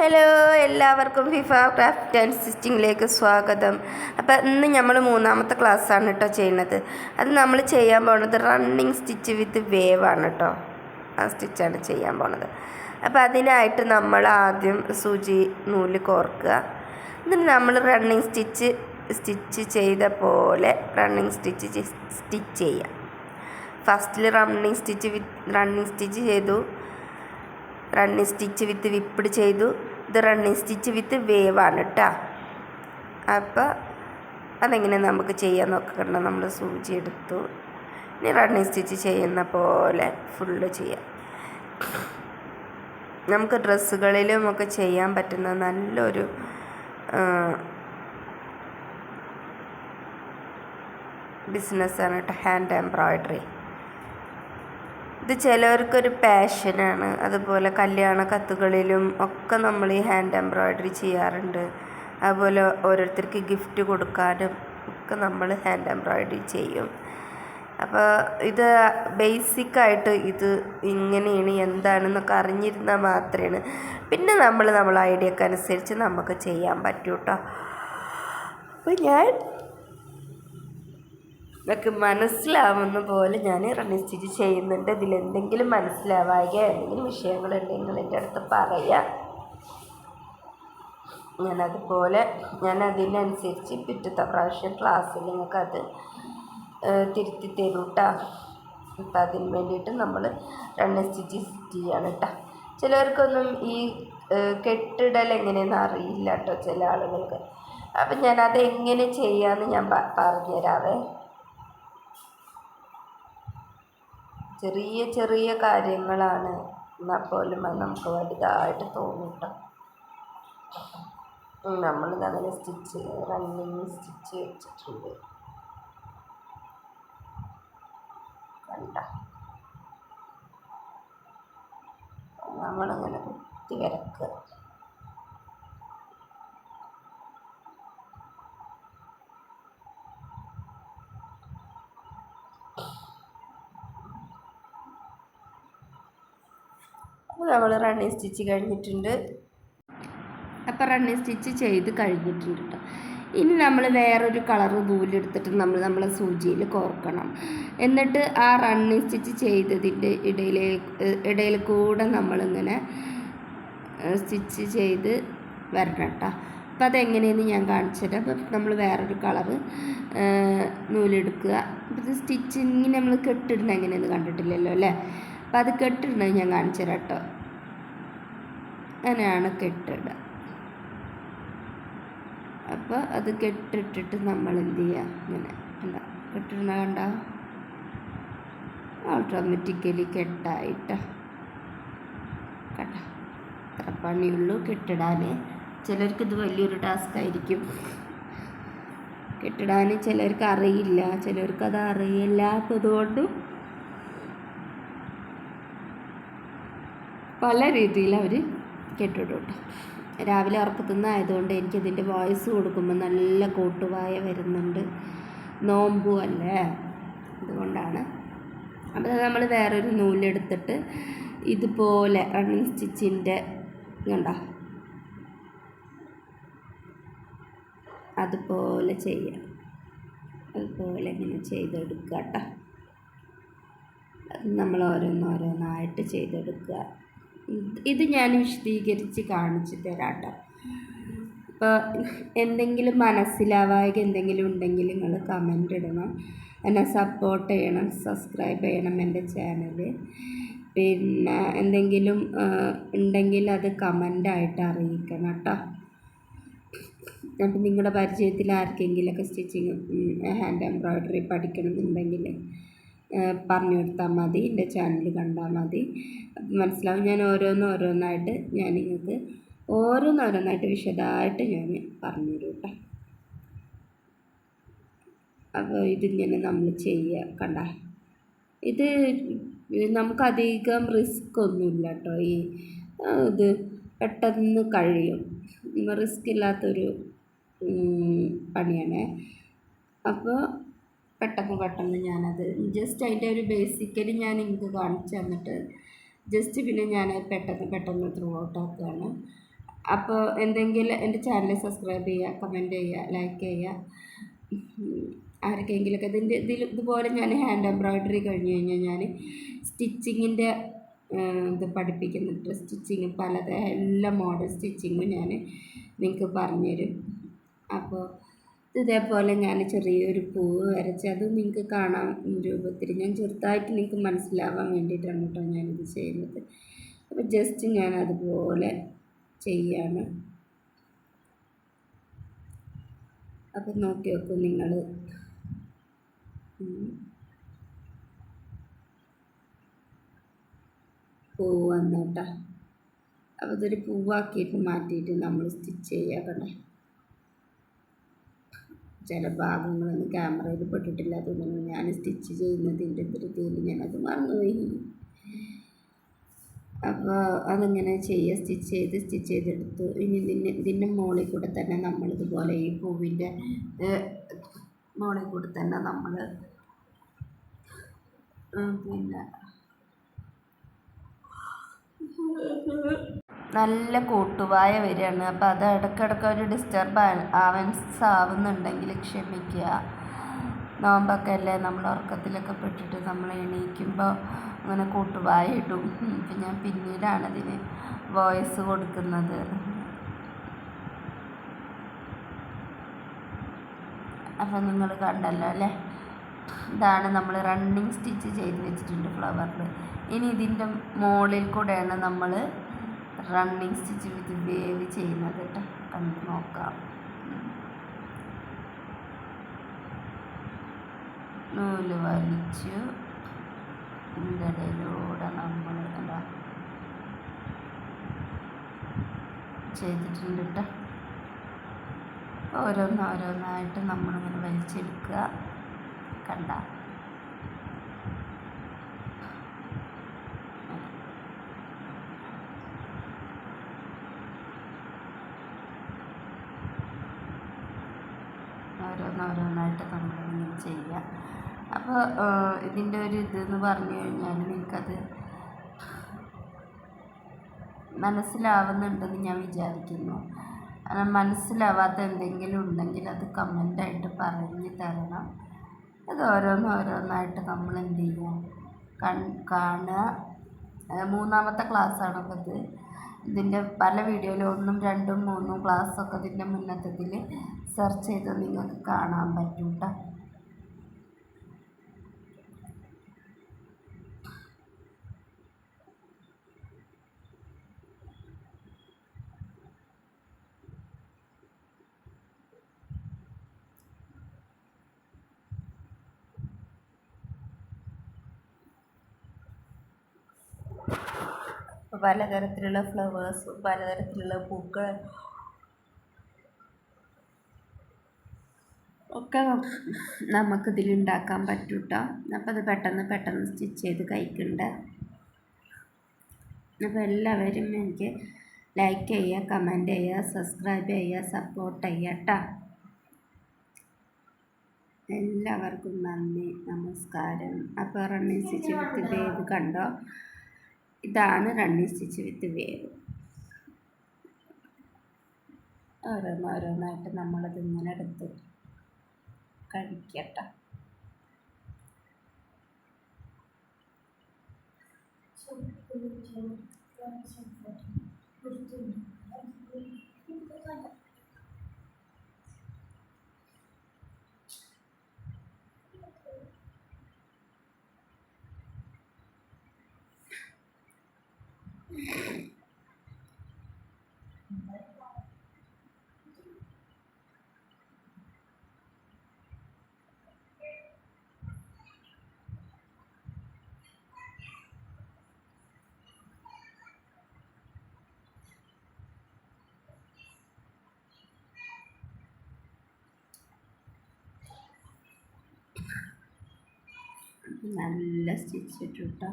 Hello, എല്ലാവർക്കും FIFA craft and സ്റ്റിച്ചിങ്ങിലേക്ക് സ്വാഗതം. അപ്പോൾ ഇന്ന് നമ്മൾ മൂന്നാമത്തെ ക്ലാസ്സാണ് കേട്ടോ ചെയ്യുന്നത്. അത് നമ്മൾ ചെയ്യാൻ പോകുന്നത് റണ്ണിങ് സ്റ്റിച്ച് വിത്ത് വേവ് ആണ് കേട്ടോ. ആ സ്റ്റിച്ചാണ് ചെയ്യാൻ പോകുന്നത്. അപ്പോൾ അതിനായിട്ട് നമ്മൾ ആദ്യം സൂചി നൂല് കോർക്കുക. എന്നിട്ട് നമ്മൾ റണ്ണിങ് സ്റ്റിച്ച് ചെയ്ത പോലെ റണ്ണിങ് സ്റ്റിച്ച് ചെയ്യാം. ഫസ്റ്റിൽ റണ്ണിങ് സ്റ്റിച്ച് ചെയ്തു, റണ്ണിങ് സ്റ്റിച്ച് വിത്ത് വിപ്പിഡ് ചെയ്തു. ഇത് റണ്ണിങ് സ്റ്റിച്ച് വിത്ത് വേവാണ് കേട്ടോ. അപ്പോൾ അതെങ്ങനെ നമുക്ക് ചെയ്യാൻ നോക്കണ്ട. നമ്മൾ സൂചി എടുത്തു, ഇനി റണ്ണിങ് സ്റ്റിച്ച് ചെയ്യുന്ന പോലെ ഫുള്ള് ചെയ്യാം. നമുക്ക് ഡ്രസ്സുകളിലും ഒക്കെ ചെയ്യാൻ പറ്റുന്ന നല്ലൊരു ബിസിനസ്സാണ് കേട്ടോ ഹാൻഡ് എംബ്രോയ്ഡറി. ഇത് ചിലവർക്കൊരു പാഷനാണ്. അതുപോലെ കല്യാണ കത്തുകളിലും ഒക്കെ നമ്മൾ ഈ ഹാൻഡ് എംബ്രോയ്ഡറി ചെയ്യാറുണ്ട്. അതുപോലെ ഓരോരുത്തർക്ക് ഗിഫ്റ്റ് കൊടുക്കാനും ഒക്കെ നമ്മൾ ഹാൻഡ് എംബ്രോയ്ഡറി ചെയ്യും. അപ്പോൾ ഇത് ബേസിക്കായിട്ട് ഇത് ഇങ്ങനെയാണ് എന്താണെന്നൊക്കെ അറിഞ്ഞിരുന്നാൽ മാത്രമാണ് പിന്നെ നമ്മളെ ഐഡിയക്ക് അനുസരിച്ച് നമുക്ക് ചെയ്യാൻ പറ്റൂ കേട്ടോ. അപ്പോൾ ഇതൊക്കെ മനസ്സിലാവുന്ന പോലെ ഞാൻ റണ്ണിങ് സ്റ്റിച്ച് ചെയ്യുന്നുണ്ട്. ഇതിലെന്തെങ്കിലും മനസ്സിലാവായ എന്തെങ്കിലും വിഷയങ്ങളുണ്ടെങ്കിൽ എൻ്റെ അടുത്ത് പറയാം. ഞാൻ അതിനനുസരിച്ച് പിറ്റത്തെ പ്രാവശ്യം ക്ലാസ്സിൽ നിങ്ങൾക്കത് തിരുത്തി തരും കേട്ടോ. അപ്പം അതിന് വേണ്ടിയിട്ട് നമ്മൾ റണ്ണിങ് സ്റ്റിച്ച് ചെയ്യാണ് കേട്ടോ. ചിലവർക്കൊന്നും ഈ കെട്ടിടൽ എങ്ങനെയെന്ന് അറിയില്ല കേട്ടോ, ചില ആളുകൾക്ക്. അപ്പം ഞാനത് എങ്ങനെ ചെയ്യാമെന്ന് ഞാൻ പറഞ്ഞുതരാവേ. ചെറിയ ചെറിയ കാര്യങ്ങളാണ്, എന്നാൽ പോലും അത് നമുക്ക് വലുതായിട്ട് തോന്നും കേട്ടോ. നമ്മളിതങ്ങനെ റണ്ണിങ് സ്റ്റിച്ച് വെച്ചിട്ടുണ്ട് കണ്ട. നമ്മളിങ്ങനെ കുത്തി വരക്കുക. നമ്മൾ റണ്ണിങ് സ്റ്റിച്ച് കഴിഞ്ഞിട്ടുണ്ട്. അപ്പോൾ റണ്ണിങ് സ്റ്റിച്ച് ചെയ്ത് കഴിഞ്ഞിട്ടുണ്ട് കേട്ടോ. ഇനി നമ്മൾ വേറൊരു കളറ് നൂലെടുത്തിട്ട് നമ്മളെ സൂചിയിൽ കോർക്കണം. എന്നിട്ട് ആ റണ്ണിങ് സ്റ്റിച്ച് ചെയ്തതിൻ്റെ ഇടയിൽ കൂടെ നമ്മളിങ്ങനെ സ്റ്റിച്ച് ചെയ്ത് വരണം കേട്ടോ. അപ്പോൾ അതെങ്ങനെയെന്ന് ഞാൻ കാണിച്ചു തരാം. അപ്പോൾ നമ്മൾ വേറൊരു കളറ് നൂലെടുക്കുക. ഇത് സ്റ്റിച്ചിങ് നമ്മൾ കെട്ടിടുന്നത് എങ്ങനെയെന്ന് കണ്ടിട്ടില്ലല്ലോ അല്ലേ. അപ്പം അത് കെട്ടിടുന്നത് ഞാൻ കാണിച്ചു തരാം കേട്ടോ. അങ്ങനെയാണ് കെട്ടിടുക. അപ്പോൾ അത് കെട്ടിട്ടിട്ട് നമ്മൾ എന്ത് ചെയ്യുക, ഇങ്ങനെ കണ്ട കെട്ടിടുന്ന കണ്ട ഓട്ടോമാറ്റിക്കലി കെട്ടായിട്ട് കണ്ട. അത്ര പണിയുള്ളൂ കെട്ടിടാൻ. ചിലർക്ക് ഇത് വലിയൊരു ടാസ്ക് ആയിരിക്കും കെട്ടിടാൻ. ചിലർക്ക് അറിയില്ല, ചിലർക്കത് അറിയില്ലാത്തതുകൊണ്ട് പല രീതിയിൽ അവർ കെട്ടിടും കേട്ടോ. രാവിലെ ഉറക്കത്തുനിന്ന് ആയതുകൊണ്ട് എനിക്കിതിൻ്റെ വോയിസ് കൊടുക്കുമ്പോൾ നല്ല കോട്ടുവായ വരുന്നുണ്ട്. നോമ്പും അല്ലേ, അതുകൊണ്ടാണ്. അപ്പോൾ നമ്മൾ വേറൊരു നൂലെടുത്തിട്ട് ഇതുപോലെ റണ്ണിങ് സ്റ്റിച്ചിൻ്റെ കണ്ടോ അതുപോലെ ചെയ്യാം. അതുപോലെ ഇങ്ങനെ ചെയ്തെടുക്കുക കേട്ടോ. നമ്മൾ ഓരോന്നോരോന്നായിട്ട് ചെയ്തെടുക്കുക. ഇത് ഞാൻ വിശദീകരിച്ച് കാണിച്ചു തരാം കേട്ടോ. അപ്പോൾ എന്തെങ്കിലും മനസ്സിലാവായ എന്തെങ്കിലും ഉണ്ടെങ്കിൽ നിങ്ങൾ കമൻ്റ് ഇടണം, എന്നെ സപ്പോർട്ട് ചെയ്യണം, സബ്സ്ക്രൈബ് ചെയ്യണം എൻ്റെ ചാനൽ. പിന്നെ എന്തെങ്കിലും ഉണ്ടെങ്കിൽ അത് കമൻ്റായിട്ട് അറിയിക്കണം കേട്ടോ. അപ്പം നിങ്ങളുടെ പരിചയത്തിൽ ആർക്കെങ്കിലുമൊക്കെ സ്റ്റിച്ചിങ് ഹാൻഡ് എംബ്രോയ്ഡറി പഠിക്കണമെന്നുണ്ടെങ്കിൽ പറഞ്ഞു കൊടുത്താൽ മതി, എൻ്റെ ചാനൽ കണ്ടാൽ മതി. മനസ്സിലാവും. ഞാൻ ഓരോന്നായിട്ട് ഞാൻ നിങ്ങൾക്ക് ഓരോന്നായിട്ട് വിശദമായിട്ട് ഞാൻ പറഞ്ഞു തരും കേട്ടോ. അപ്പോൾ ഇതിങ്ങനെ നമ്മൾ ചെയ്യുക കണ്ട. ഇത് നമുക്കധികം റിസ്ക് ഒന്നുമില്ല കേട്ടോ. ഇത് പെട്ടെന്ന് കഴിയും, റിസ്ക് ഇല്ലാത്തൊരു പണിയാണ്. അപ്പോൾ പെട്ടെന്ന് ഞാനത് ജസ്റ്റ് അതിൻ്റെ ഒരു ബേസിക്കലി ഞാൻ നിങ്ങൾക്ക് കാണിച്ചു തന്നിട്ട് ജസ്റ്റ് പിന്നെ ഞാൻ പെട്ടെന്ന് ത്രൂ ഔട്ട് ആക്കുകയാണ്. അപ്പോൾ എന്തെങ്കിലും എൻ്റെ ചാനൽ സബ്സ്ക്രൈബ് ചെയ്യുക, കമൻറ്റ് ചെയ്യുക, ലൈക്ക് ചെയ്യുക. ആർക്കെങ്കിലുമൊക്കെ ഇതുപോലെ ഞാൻ ഹാൻഡ് എംബ്രോയ്ഡറി കഴിഞ്ഞ് കഴിഞ്ഞാൽ ഞാൻ സ്റ്റിച്ചിങ്ങിൻ്റെ ഇത് പഠിപ്പിക്കുന്നുണ്ട്. സ്റ്റിച്ചിങ് എല്ലാ മോഡൽ സ്റ്റിച്ചിങ്ങും ഞാൻ നിങ്ങൾക്ക് പറഞ്ഞുതരും. അപ്പോൾ ഇതേപോലെ ഞാൻ ചെറിയൊരു പൂവ് വരച്ച് അത് നിങ്ങൾക്ക് കാണാൻ രൂപത്തിൽ ഞാൻ ചെറുതായിട്ട് നിങ്ങൾക്ക് മനസ്സിലാവാൻ വേണ്ടിയിട്ടാണ് കേട്ടോ ഞാനിത് ചെയ്യുന്നത്. അപ്പോൾ ജസ്റ്റ് ഞാൻ അതുപോലെ ചെയ്യാണ്. അപ്പം നോക്കി നോക്കൂ നിങ്ങൾ. പൂവ് വന്നോട്ടാ. അപ്പോൾ ഇതൊരു പൂവാക്കിയിട്ട് മാറ്റിയിട്ട് നമ്മൾ സ്റ്റിച്ച് ചെയ്യുക. കണ്ടേ, ചില ഭാഗങ്ങളൊന്നും ക്യാമറയിൽ പെട്ടിട്ടില്ല, തോന്നുന്നു. ഞാൻ സ്റ്റിച്ച് ചെയ്യുന്നതിൻ്റെ ധൃതിയിൽ ഞാനത് മറന്നുപോയി. അപ്പോൾ അതിങ്ങനെ ചെയ്യുക, സ്റ്റിച്ച് ചെയ്തെടുത്തു. ഇനി ഇതിൻ്റെ മുകളിൽ കൂടെ തന്നെ നമ്മളിതുപോലെ ഈ പൂവിൻ്റെ മുകളിൽ കൂടെ തന്നെ നമ്മൾ പിന്നെ നല്ല കൂട്ടുവായ വരികയാണ്. അപ്പോൾ അത് ഇടയ്ക്കിടയ്ക്ക് ഒരു ഡിസ്റ്റർബൻസ് ആവുന്നുണ്ടെങ്കിൽ ക്ഷമിക്കുക. നോമ്പൊക്കെ അല്ലേ, നമ്മൾ ഉറക്കത്തിലൊക്കെ പെട്ടിട്ട് നമ്മൾ എണീക്കുമ്പോൾ അങ്ങനെ കൂട്ടുവായ ഇടും. ഇപ്പം ഞാൻ പിന്നീടാണ് ഇതിന് വോയിസ് കൊടുക്കുന്നത്. അപ്പം നിങ്ങൾ കണ്ടല്ലോ അല്ലേ, ഇതാണ് നമ്മൾ റണ്ണിങ് സ്റ്റിച്ച് ചെയ്ത് വെച്ചിട്ടുണ്ട് ഫ്ലവറിൽ. ഇനി ഇതിൻ്റെ മുകളിൽ കൂടെയാണ് നമ്മൾ റണ്ണിങ് സ്റ്റിച്ച് വിത്ത് വേവ് ചെയ്യുന്നത് കേട്ടോ. കണ്ട് നോക്കാം. നൂല് വലിച്ചു ഇതിൻ്റെ ഇടയിലൂടെ നമ്മൾ എന്താ ചെയ്തിട്ടുണ്ട് കേട്ടോ. ഓരോന്നായിട്ട് നമ്മളിങ്ങനെ വലിച്ചെടുക്കുക. കണ്ട ഓരോന്നായിട്ട് നമ്മളിങ്ങനെ ചെയ്യുക. അപ്പോൾ ഇതിൻ്റെ ഒരു ഇതെന്ന് പറഞ്ഞു കഴിഞ്ഞാൽ നിങ്ങൾക്കത് മനസ്സിലാവുന്നുണ്ടെന്ന് ഞാൻ വിചാരിക്കുന്നു. മനസ്സിലാവാത്ത എന്തെങ്കിലും ഉണ്ടെങ്കിൽ അത് കമൻ്റായിട്ട് പറഞ്ഞു തരണം. അത് ഓരോന്നായിട്ട് നമ്മൾ എന്ത് ചെയ്യുക, കാണുക. മൂന്നാമത്തെ ക്ലാസ്സാണ് അപ്പോൾ ഇത്. ഇതിൻ്റെ പല വീഡിയോയിൽ 1, 2, 3 ക്ലാസ്സൊക്കെ ഇതിൻ്റെ മുന്നത്തതിൽ സെർച്ച് ചെയ്ത് നിങ്ങൾക്ക് കാണാൻ പറ്റും കേട്ടോ. പലതരത്തിലുള്ള ഫ്ലവേഴ്സും പലതരത്തിലുള്ള പൂക്കൾ ഒക്കെ നമുക്കിതിലുണ്ടാക്കാൻ പറ്റും കേട്ടോ. അപ്പോൾ അത് പെട്ടെന്ന് സ്റ്റിച്ച് ചെയ്ത് കഴിക്കണ്ട. അപ്പോൾ എല്ലാവരും എനിക്ക് ലൈക്ക് ചെയ്യുക, കമൻറ്റ് ചെയ്യുക, സബ്സ്ക്രൈബ് ചെയ്യുക, സപ്പോർട്ട് ചെയ്യുക കേട്ടോ. എല്ലാവർക്കും നന്ദി, നമസ്കാരം. അപ്പോൾ റണ്ണിങ് സ്റ്റിച്ച് വിത്ത് വേവ് കണ്ടോ, ഇതാണ് റണ്ണിങ് സ്റ്റിച്ച് വിത്ത് വേവ്. ഓരോന്നായിട്ട് നമ്മളത് ഇങ്ങനെ എടുത്ത് കഴിക്കട്ടെ. നല്ല സ്റ്റിച്ച് ഇട്ടു കേട്ടോ.